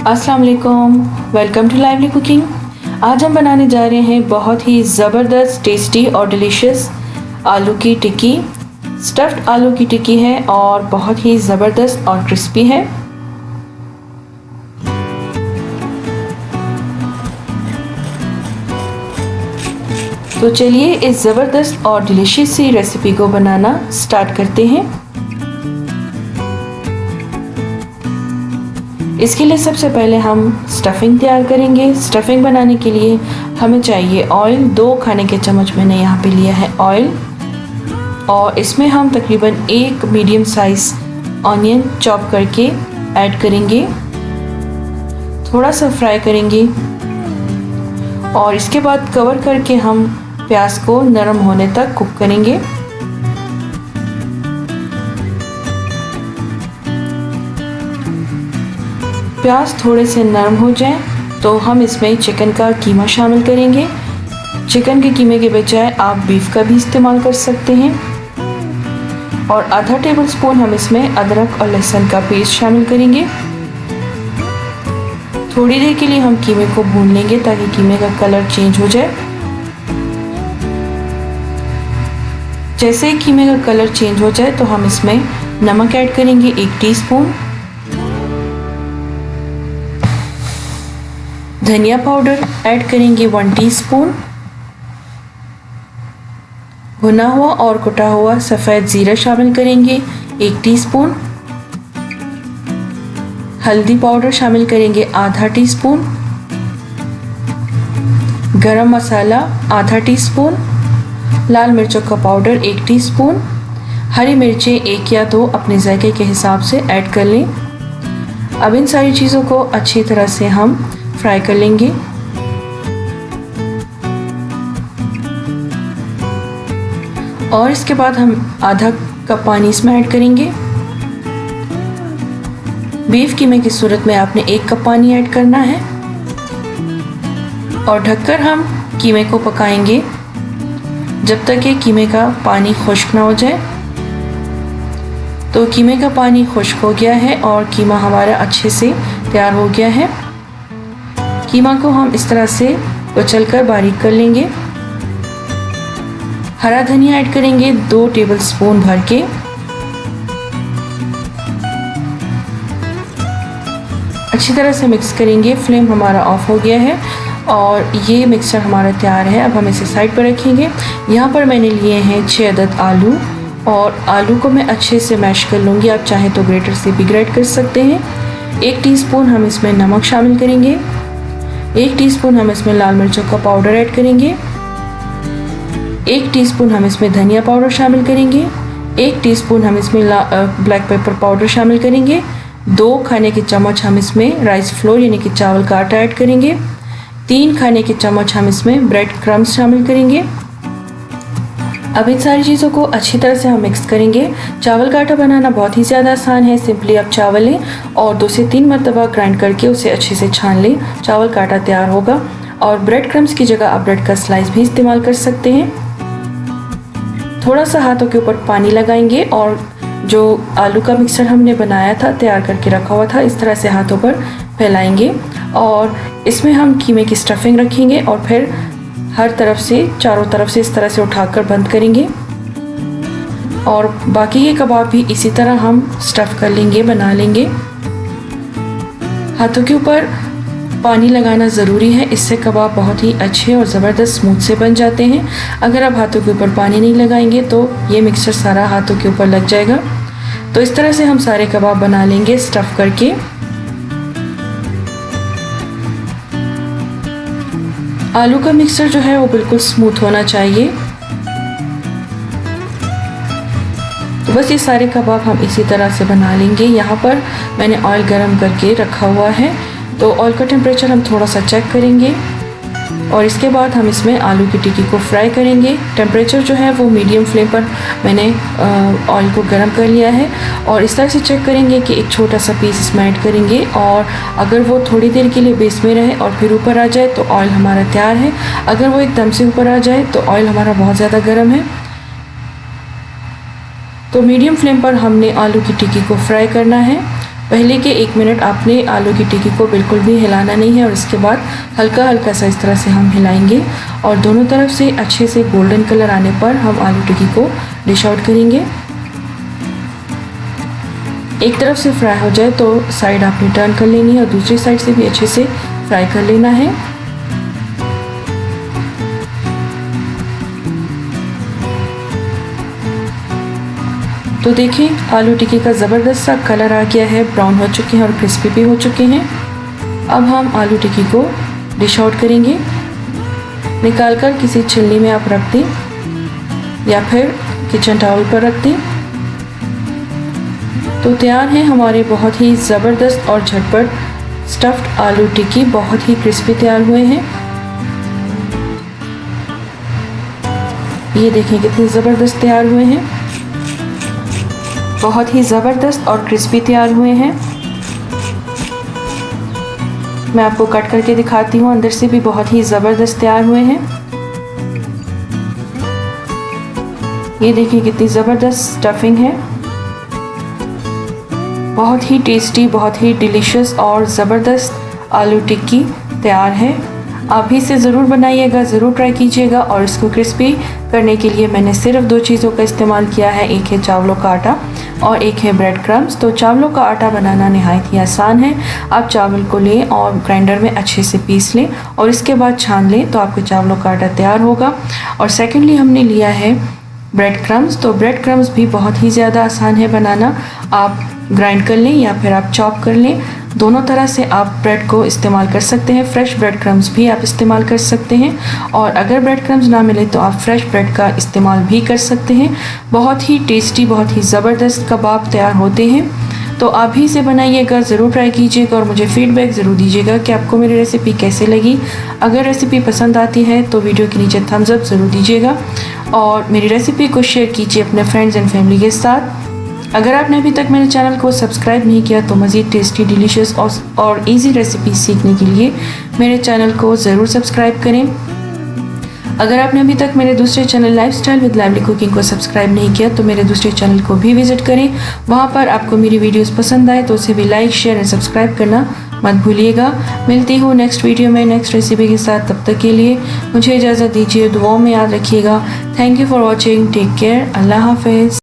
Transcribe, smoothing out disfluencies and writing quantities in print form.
अस्सलाम वालेकुम, welcome to lively cooking. आज हम बनाने जा रहे हैं बहुत ही ज़बरदस्त, टेस्टी और डिलीशियस आलू की टिक्की। स्टफ्ड आलू की टिक्की है और बहुत ही ज़बरदस्त और क्रिस्पी है। तो चलिए इस ज़बरदस्त और डिलीशियस सी रेसिपी को बनाना स्टार्ट करते हैं। इसके लिए सबसे पहले हम स्टफिंग तैयार करेंगे। स्टफिंग बनाने के लिए हमें चाहिए ऑयल। 2 खाने के चम्मच मैंने यहाँ पे लिया है ऑयल, और इसमें हम तकरीबन 1 मीडियम साइज ऑनियन चॉप करके ऐड करेंगे। थोड़ा सा फ्राई करेंगे और इसके बाद कवर करके हम प्याज को नरम होने तक कुक करेंगे। प्याज थोड़े से नरम हो जाए तो हम इसमें चिकन का कीमा शामिल करेंगे। चिकन के कीमे के बजाय आप बीफ का भी इस्तेमाल कर सकते हैं। और आधा टेबलस्पून हम इसमें अदरक और लहसुन का पेस्ट शामिल करेंगे। थोड़ी देर के लिए हम कीमे को भून लेंगे ताकि कीमे का कलर चेंज हो जाए। जैसे ही कीमे का कलर चेंज हो जाए तो हम इसमें नमक ऐड करेंगे 1 टीस्पून, धनिया पाउडर ऐड करेंगे 1 टीस्पून, भुना हुआ और कुटा हुआ सफ़ेद ज़ीरा शामिल करेंगे 1 टीस्पून, हल्दी पाउडर शामिल करेंगे आधा टीस्पून, गरम मसाला आधा टीस्पून, लाल मिर्चों का पाउडर 1 टीस्पून, हरी मिर्चें 1 या 2 अपने जायके के हिसाब से ऐड कर लें। अब इन सारी चीज़ों को अच्छी तरह से हम फ्राई कर लेंगे। और इसके बाद हम आधा कप पानी इसमें ऐड करेंगे। बीफ कीमे की सूरत में आपने 1 कप पानी ऐड करना है और ढककर हम कीमे को पकाएंगे जब तक कि कीमे का पानी खुश्क ना हो जाए। तो कीमे का पानी खुश्क हो गया है और कीमा हमारा अच्छे से तैयार हो गया है। कीमा को हम इस तरह से कुचलकर बारीक कर लेंगे। हरा धनिया ऐड करेंगे 2 टेबलस्पून भर के। अच्छी तरह से मिक्स करेंगे। फ्लेम हमारा ऑफ हो गया है और ये मिक्सचर हमारा तैयार है। अब हम इसे साइड पर रखेंगे। यहाँ पर मैंने लिए हैं 6 अदद आलू और आलू को मैं अच्छे से मैश कर लूँगी। आप चाहें तो ग्रेटर से भी ग्रेट कर सकते हैं। 1 टीस्पून हम इसमें नमक शामिल करेंगे। 1 टीस्पून हम इसमें लाल मिर्चों का पाउडर ऐड करेंगे। 1 टीस्पून हम इसमें धनिया पाउडर शामिल करेंगे। 1 टीस्पून हम इसमें ब्लैक पेपर पाउडर शामिल करेंगे। 2 खाने के चम्मच हम इसमें राइस फ्लोर यानी कि चावल का आटा ऐड करेंगे। 3 खाने के चम्मच हम इसमें ब्रेड क्रम्स शामिल करेंगे। अब इन सारी चीज़ों को अच्छी तरह से हम मिक्स करेंगे। चावल का आटा बनाना बहुत ही ज़्यादा आसान है। सिंपली आप चावल लें और 2 से 3 मरतबा ग्राइंड करके उसे अच्छे से छान लें। चावल का आटा तैयार होगा। और ब्रेड क्रम्स की जगह आप ब्रेड का स्लाइस भी इस्तेमाल कर सकते हैं। थोड़ा सा हाथों के ऊपर पानी लगाएंगे और जो आलू का मिक्सचर हमने बनाया था, तैयार करके रखा हुआ था, इस तरह से हाथों पर फैलाएंगे और इसमें हम कीमे की स्टफिंग रखेंगे और फिर हर तरफ से, चारों तरफ से इस तरह से उठाकर बंद करेंगे। और बाकी के कबाब भी इसी तरह हम स्टफ़ कर लेंगे, बना लेंगे। हाथों के ऊपर पानी लगाना ज़रूरी है, इससे कबाब बहुत ही अच्छे और ज़बरदस्त स्मूथ से बन जाते हैं। अगर आप हाथों के ऊपर पानी नहीं लगाएंगे तो ये मिक्सचर सारा हाथों के ऊपर लग जाएगा। तो इस तरह से हम सारे कबाब बना लेंगे स्टफ़ करके। आलू का मिक्सचर जो है वो बिल्कुल स्मूथ होना चाहिए। तो बस ये सारे कबाब हम इसी तरह से बना लेंगे। यहाँ पर मैंने ऑयल गरम करके रखा हुआ है, तो ऑयल का टेम्परेचर हम थोड़ा सा चेक करेंगे और इसके बाद हम इसमें आलू की टिक्की को फ्राई करेंगे। टेम्परेचर जो है वो मीडियम फ्लेम पर मैंने ऑयल को गर्म कर लिया है और इस तरह से चेक करेंगे कि एक छोटा सा पीस इसमें ऐड करेंगे और अगर वो थोड़ी देर के लिए बेस में रहे और फिर ऊपर आ जाए तो ऑयल हमारा तैयार है। अगर वो एकदम से ऊपर आ जाए तो ऑयल हमारा बहुत ज़्यादा गर्म है। तो मीडियम फ्लेम पर हमने आलू की टिक्की को फ्राई करना है। पहले के 1 मिनट आपने आलू की टिक्की को बिल्कुल भी हिलाना नहीं है और इसके बाद हल्का हल्का सा इस तरह से हम हिलाएंगे और दोनों तरफ से अच्छे से गोल्डन कलर आने पर हम आलू टिक्की को डिश आउट करेंगे। एक तरफ से फ्राई हो जाए तो साइड आपने टर्न कर लेनी है और दूसरी साइड से भी अच्छे से फ्राई कर लेना है। तो देखिए आलू टिक्की का ज़बरदस्त सा कलर आ गया है, ब्राउन हो चुके हैं और क्रिस्पी भी हो चुके हैं। अब हम आलू टिक्की को डिश आउट करेंगे। निकाल कर किसी छलनी में आप रख दें या फिर किचन टॉवल पर रख दें। तो तैयार है हमारे बहुत ही ज़बरदस्त और झटपट स्टफ्ड आलू टिक्की, बहुत ही क्रिस्पी तैयार हुए हैं। ये देखें कितने ज़बरदस्त तैयार हुए हैं, बहुत ही ज़बरदस्त और क्रिस्पी तैयार हुए हैं। मैं आपको कट करके दिखाती हूँ, अंदर से भी बहुत ही ज़बरदस्त तैयार हुए हैं। ये देखिए कितनी ज़बरदस्त स्टफिंग है, बहुत ही टेस्टी, बहुत ही डिलीशियस और ज़बरदस्त आलू टिक्की तैयार है। आप भी इसे ज़रूर बनाइएगा, ज़रूर ट्राई कीजिएगा। और इसको क्रिस्पी करने के लिए मैंने सिर्फ 2 चीज़ों का इस्तेमाल किया है, एक है चावलों का आटा और एक है ब्रेड क्रम्स। तो चावलों का आटा बनाना नहायत ही आसान है। आप चावल को लें और ग्राइंडर में अच्छे से पीस लें और इसके बाद छान लें तो आपके चावलों का आटा तैयार होगा। और सेकेंडली हमने लिया है ब्रेड क्रम्स। तो ब्रेड क्रम्स भी बहुत ही ज़्यादा आसान है बनाना। आप ग्राइंड कर लें या फिर आप चॉप कर लें, दोनों तरह से आप ब्रेड को इस्तेमाल कर सकते हैं। फ्रेश ब्रेड क्रम्स भी आप इस्तेमाल कर सकते हैं और अगर ब्रेड क्रम्स ना मिले तो आप फ्रेश ब्रेड का इस्तेमाल भी कर सकते हैं। बहुत ही टेस्टी, बहुत ही ज़बरदस्त कबाब तैयार होते हैं। तो आप भी इसे बनाइएगा, ज़रूर ट्राई कीजिएगा और मुझे फ़ीडबैक ज़रूर दीजिएगा कि आपको मेरी रेसिपी कैसे लगी। अगर रेसिपी पसंद आती है तो वीडियो के नीचे थम्स अप ज़रूर दीजिएगा और मेरी रेसिपी को शेयर कीजिए अपने फ्रेंड्स एंड फैमिली के साथ। अगर आपने अभी तक मेरे चैनल को सब्सक्राइब नहीं किया तो मज़ीद टेस्टी, डिलीशियस और इजी रेसिपी सीखने के लिए मेरे चैनल को ज़रूर सब्सक्राइब करें। अगर आपने अभी तक मेरे दूसरे channel lifestyle with lively cooking को सब्सक्राइब नहीं किया तो मेरे दूसरे चैनल को भी विजिट करें। वहाँ पर आपको मेरी वीडियोस पसंद आए तो उसे भी लाइक, शेयर एंड सब्सक्राइब करना मत भूलिएगा। मिलती हूँ नेक्स्ट वीडियो में नेक्स्ट रेसिपी के साथ। तब तक के लिए मुझे इजाज़त दीजिए, दुआओं में याद रखिएगा। Thank you for watching, take care, अल्लाह हाफिज़।